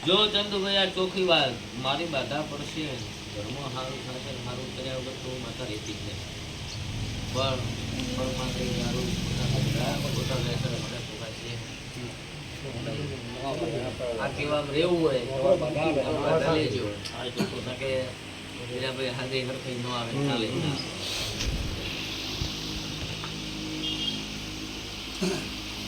જો ચંદુભાઈ આ ચોખ્ખી વાત મારી બાધા પડશે ઘરમાં સારું થશે સારું કર્યા વગર તો માતા રહેતી જ નહીં પણ પરમાત્મા દારૂ પોતા રહેશે મને પોકાશે આ કેવા રહેવું હોય તો લેજો કે હીરાભાઈ હાથે હરખઈ ન આવે ચાલે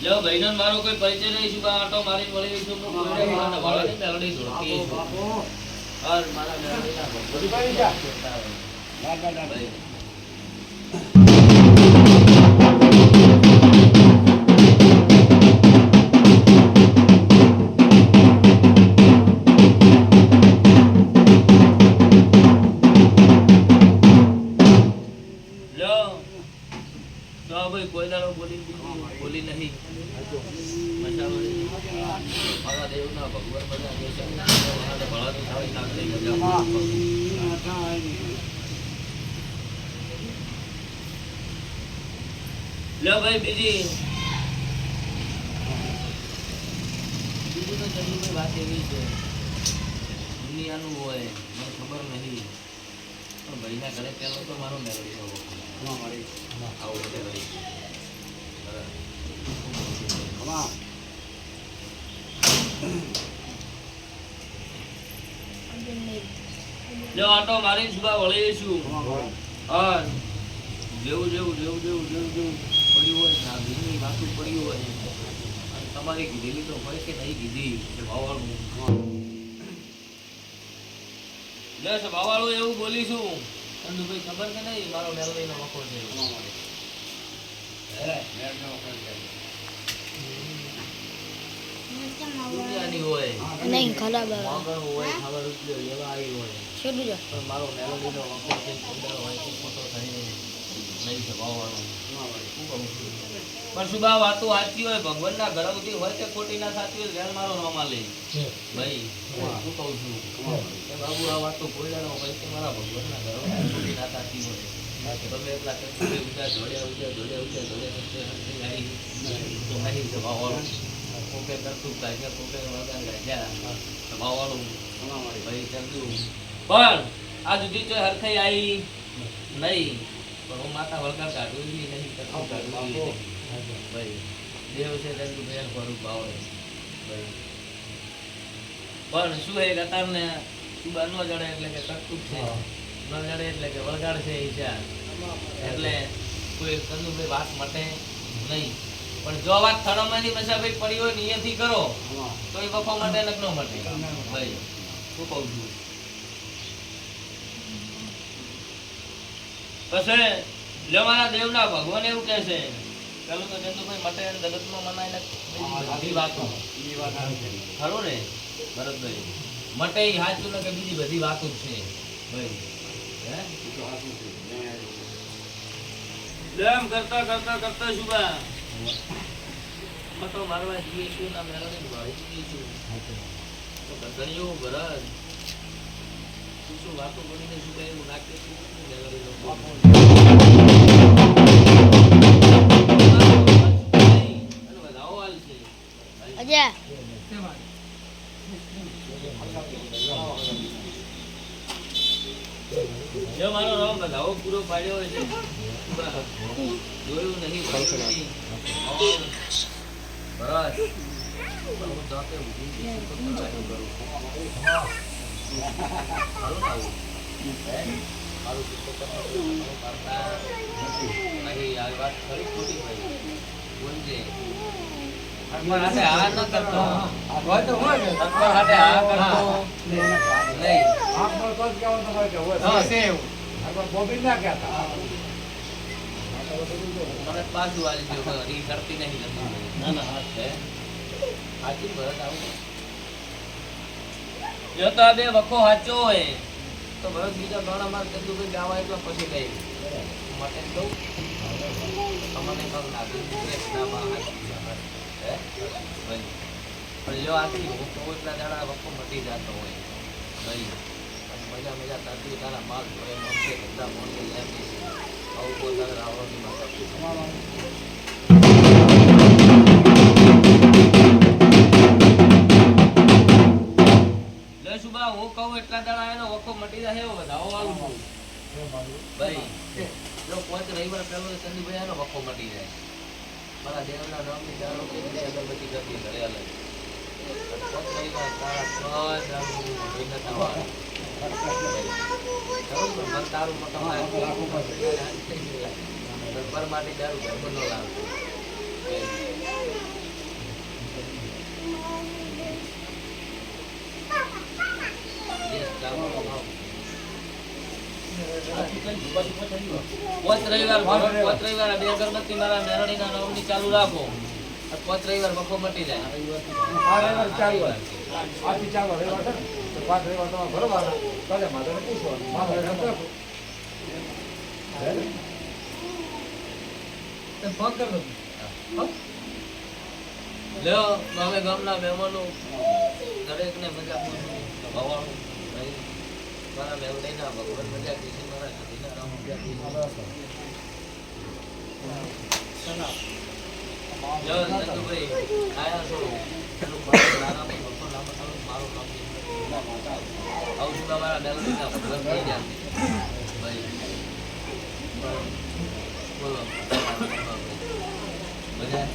જો ભાઈનો મારો કોઈ પરિચય નહીં શું આટો મારી વળી છું હું કોઈને મારા વાળાની મેલડી જોડતી છું ઓર મારા મેલડીના બધી ભાઈ જા ભાઈ કોઈ દાડો બોલી નહીં મારા દેવના ભગવાન બધા ભળાતું થાય નાખી લો ભાઈ બીજી તો ચંદુભાઈ વાત એવી છે દુનિયાનું હોય મને ખબર નહીં પણ ભાઈના ઘરે પેલો તો મારો મેળવી આવું બધે ભાઈ જો આટો મારી સુબા વળીશું હા જેવું પડ્યું હોય ના બીજી વાતું પડ્યું હોય અને તમારી કીધેલી તો હોય કે નહીં કીધી ભાવવાળું બસ ભાવવાળું એવું બોલીશું ચંદુભાઈ ખબર કે નહીં મારો મેલડીનો વખો છે દુનિયાની હોય નહીં ખરાબ હોય ખબર રૂપિયો લેવા આવી હોય છેડું જો પણ મારો મેલોડીનો વખો છે સુંદર હોય કે ફોટો થાય નહીં છે ભાવવાળો શું કહું છું પણ શું બા વાતો સાચી હોય ભગવાનના ઘરવતી હોય કે ખોટી ના સાચી હોય ઘેર મારો નામ લે ભાઈ શું કહું છું કે બાબુ આ વાતો બોલ્યાનો હોય કે મારા ભગવાનના ઘરવતી ખોટી ના સાચી હોય તમે એટલા જોડ્યા કોકે કરતું કાઢ્યા કોકે વગર કાઢ્યા ભાવવાળું ભાઈ ચંદુ પણ આ સુધી તો હરખાઈ આવી નહીં પણ હું માતા વળગા કાઢું નહીં કથા કાઢું ભાઈ દેવ છે ચંદુ ભાઈ સ્વરૂપ ભાવે ભાઈ પણ શું હે કતારને સુબા ન જડે એટલે કે કટુક છે ન જડે એટલે કે વળગાડ છે ઈચ્છા એટલે કોઈ ચંદુભાઈ વાત મટે નહીં પણ જો વાત થળમાની મસાભાઈ પડી હોય નિયમથી કરો તો એ વખો માટે લગ્ન માટે ભાઈ શું કહું છું પછી લે મારા દેવના ભગવાન એવું કહે છે પેલું તો ચંદુભાઈ મટે જગતમાં મનાય બધી વાતો ખરું ને ભરતભાઈ મટે સાચું ને કે બીજી બધી વાતો છે ભાઈ એમ કરતા કરતા કરતા શું બા મતો મારવા જઈએ છું ના મેળવીને ભાઈ જઈએ છું તો ગગડીઓ ભરત શું વાતો કરીને શું કહે એવું નાખે છું મેળવી લોકો અજય જો મારો રામ બધાઓ પૂરો પાડ્યો છે જોયું નહીં બસ હું જાતે ઊભી તો પચાવી કરું મારું કરતા નહીં આ વાત ખરી ખોટી ભાઈ બોલજે હાથે આ ન કરતો હોય તો હોય હાથે આ કરતો નહીં હા સેવ બોબી ના કહેતા મને પાછું વાલી છે રી કરતી નહીં ના ના હાથ છે હાચી ભરત આવું જો તો આ બે વખો સાચો હોય તો ભરત બીજા ઘણા માર કીધું કે ગાવા એટલે પછી ગઈ માટે કહું તમને કહું લાગી ના હે પણ જો આથી હું તો એટલા દાડા વખો મટી જતો હોય ભાઈ મજા મજા કરતી તારા માલ પડે મળશે ધંધા મોડી એમ આવું કોઈ તારે આવડો નહીં કહું એટલા દાડા એનો વખો મટી જાય એવો વધાવો વાળું છું ભાઈ જો 5 રવિવાર પહેલો સંદીપભાઈ એનો વખો મટી જાય મારા દેવના નામની દારૂ કે અગરબત્તી કરતી ઘરે અલગ 5 રવિવાર તારા 6 દારૂ વિના થવા મન તારું મકાન પર માટે દારૂ ઘર નો લાવ રવિવાર બે અગરબત્તી મારા મેરડીના નામની ચાલુ રાખો 5 રવિવાર વખો મટી જાય આ રવિવાર ચાલુ હોય આથી ચાલુ રવિવાર છે તો 5 રવિવાર તમારે ભરવાના કાલે માતાને પૂછવાનું મારે રાખો તો ફોન કર દો લ્યો અમે ગામના મહેમાનો દરેકને મજા પૂછું ભવાણું મારા મેરડીના ભગવાન મજા કીધી મારા નદીના રામ મજા કીધી જો નંદુભાઈ આયા છો નાના ભગવાન નામ બતાવો મારું નામ આવું છું મારા મેરડીના ભગવાન થઈ ગયા ભાઈ બોલો મજા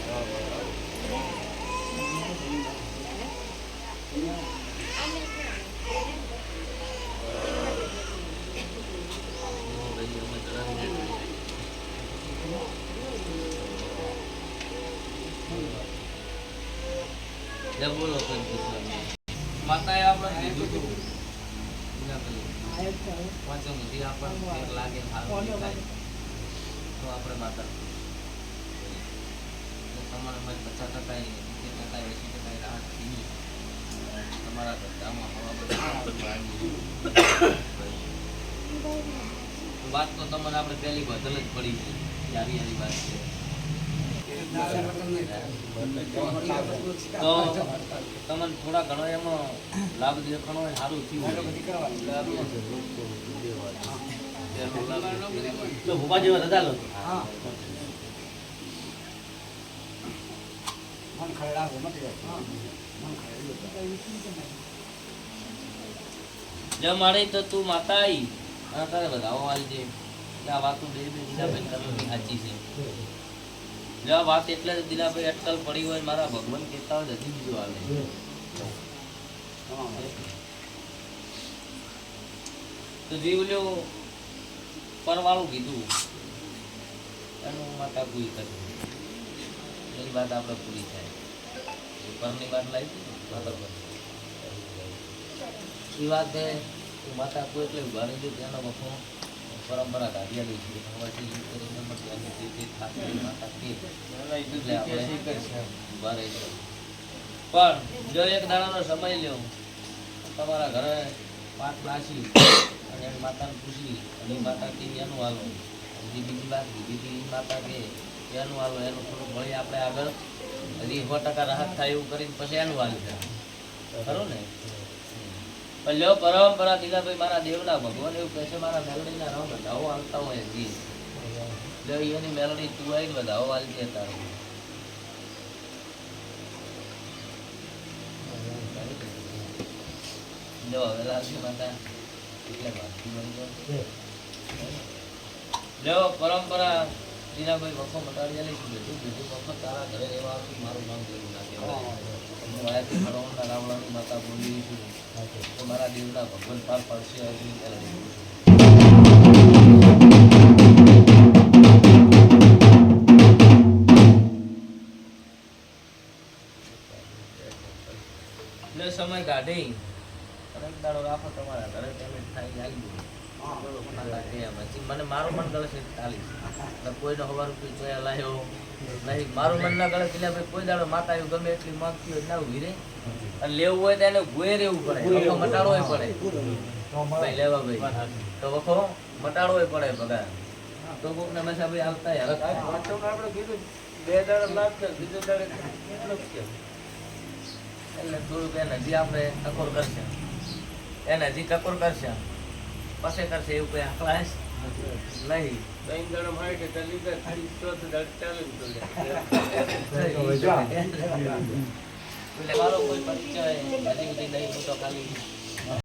બોલો માતાએ આપણે કીધું વાંચો નથી આપણને લાગે સારું થાય તો આપણે માતા તમારા મને 50% રાહત થઈ તમારા ધંધામાં હવા વાત તો તમને આપણે પહેલી બદલ જ પડી છે યારી યારી વાત છે તો તમને થોડા ઘણો એમાં લાભ દેખાણો હોય સારું થયું તો ભૂપા જેવા દાદા લો જો મારે તો તું માતા આવી અને તારે બધાઓ વાલી છે આ વાતો બે દિનાભાઈ તમે સાચી છે જો આ વાત એટલે જ દિનાભાઈ અટકલ પડી હોય મારા ભગવાન કહેતા હોય હજી બીજું હાલે તો જીવલ્યો પરવાળું કીધું એનું માતા પૂરી કરી એની વાત આપણે પૂરી થાય પરની વાત લાવી માતા એ વાત હે માતા કોઈ એટલે ઉભારી દે ત્યાંનો વખો પરંપરા કાઢ્યા છે હવાથી કરીને માતા કે એટલે આપણે ઉભા રહી છે પણ જો એક દાડાનો સમય લ્યો તમારા ઘરે પાક નાસી અને એની માતાને પૂછી અને માતા કે એનું હાલો હજી બીજી વાત બીજી માતા કે એનું હાલો એનું થોડું ભળી આપણે આગળ હજી 100% રાહત થાય એવું કરીને પછી એનું હાલ છે ખરું ને પણ લ્યો પરંપરા દિલાભાઈ મારા દેવના ભગવાન એવું કહે છે મારા મેલડીના રામ બધાઓ હાલતા હોય હજી લ્યો એની મેલડી તું આવીને બધાઓ હાલતી હતા જો હવે લાલજી માતા એટલે વાંચી બની લ્યો પરંપરા દિલાભાઈ વખો મટાડી લઈશું બીજું વખત તારા ઘરે રહેવા આવતું મારું નામ જેવું ના કહેવાય હું આયાથી ખડોના રાવણાની માતા બોલી છું તો મારા દેવના ભગવાન પાર પડશે હજી એટલે સમય કાઢી એક દાડો રાખો તમારા ઘરે પેમેન્ટ થાય આવી મને મારું મન ગળે છે 40 કોઈનો હવા રૂપિયા જોયા લાયો નહીં મારું મન ના ગળે એટલે ભાઈ કોઈ દાડો માતા એવું ગમે એટલી માંગતી હોય ના ઉભી રે અને લેવું હોય તો એને ગોએ રહેવું પડે વખો મટાડવો પડે ભાઈ લેવા ભાઈ તો વખો મટાડવો પડે પગાર તો કોક ને મસા ભાઈ આવતા યાર આપણે કીધું 2 દાડા લાગશે બીજો દાડે એટલો જ છે એટલે થોડુંક એને હજી આપણે ટકોર કરશે એને હજી ટકોર કરશે પાસે કરશે એવું કઈ આખલા નહીં મારો કોઈ પરિચય હજી સુધી નહીં હું તો ખાલી